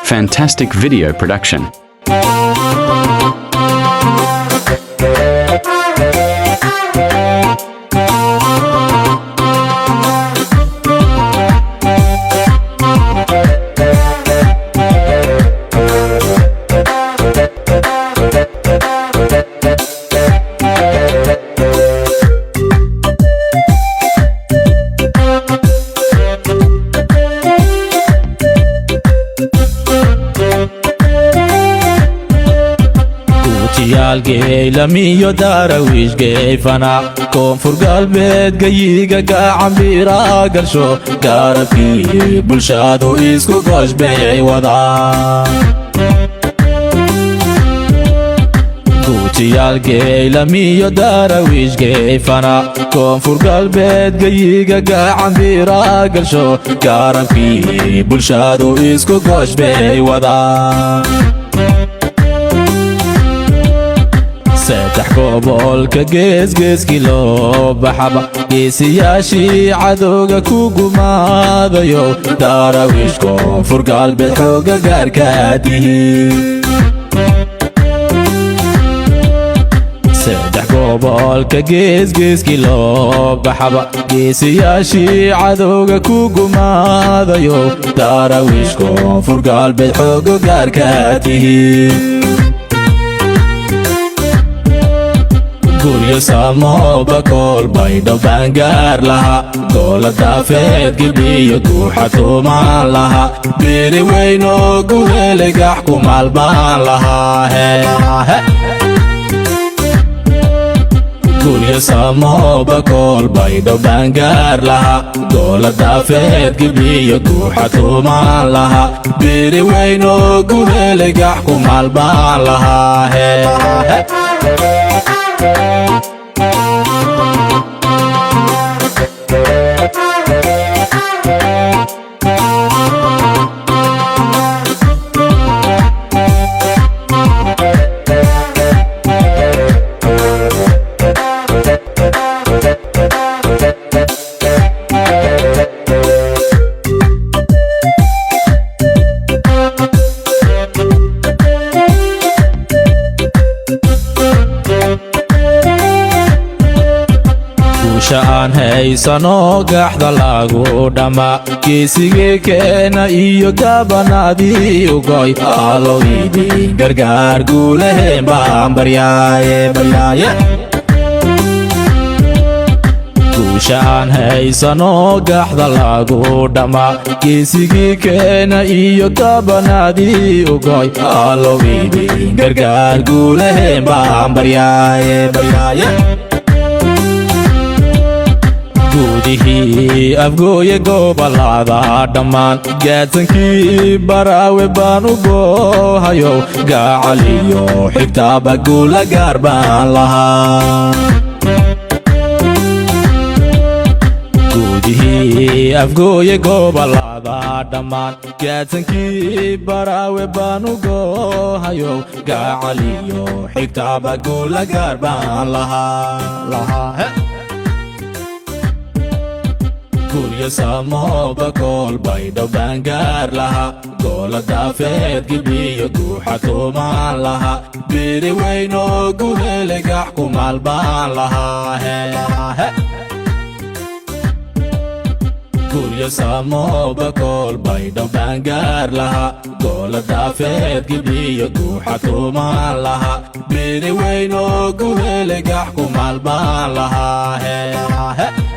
Fantastic video production. Gay lamiyo darawish gay fana koonfur galbeed gayiga gacambira galsho garabkii bulshadu isku goshbay wada gutiyal gay lamiyo darawish gay fana koonfur galbeed gayiga gacambira galsho garabkii bulshadu isku goshbay wada ساتح قبولك جيز كيلو بحبا جيسياشي عدوغا كوكو ماذا داراويش كونفور قلبي حوغا قاركاتي ساتح قبولك جيز كيلو بحبا جيسياشي عدوغا كوكو ماذا داراويش كونفور قلبي حوغا قاركاتي guryo samo bakol baydo bangaar laha goola daafeed gibiyo guuxa tuumaan laha beri weyno guhelegax ku maalmaan lahaa guryo samo bakol baydo bangaar laha goola daafeed gibiyo guuxa tuumaan laha beri weyno guhelegax ku maalmaan lahaa aan haysano gaxda lagu dhama geesigee keena iyo gabanadii ugoy alowidii gargaar guulaheen baan baryaaye guushaan haysano gaxda lagu dhama geesigee keena iyo gabanadii ugoy alowidii gargaar guulaheen baan baryaaye gudihii afgooye gobolada dhammaan gaadsankii baraawe baan u goohayo gacaliyo xigtaaba guula gaar baan lahaa gudihii afgooye gobolada dhammaan gaadsankii baraawe baan u goohayo gacaliyo xigtaaba guula gaar baan lahaa guryo samo bakol baydo bangaar laha goola daafeed gibiyo guuxa tuumaan laha beri weyno guhelegax ku maalmaan lahaa guryo samo bakol baydo bangaar laha goola daafeed gibiyo guuxa tuumaan laha beri weyno guhelegax ku maalmaan lahaa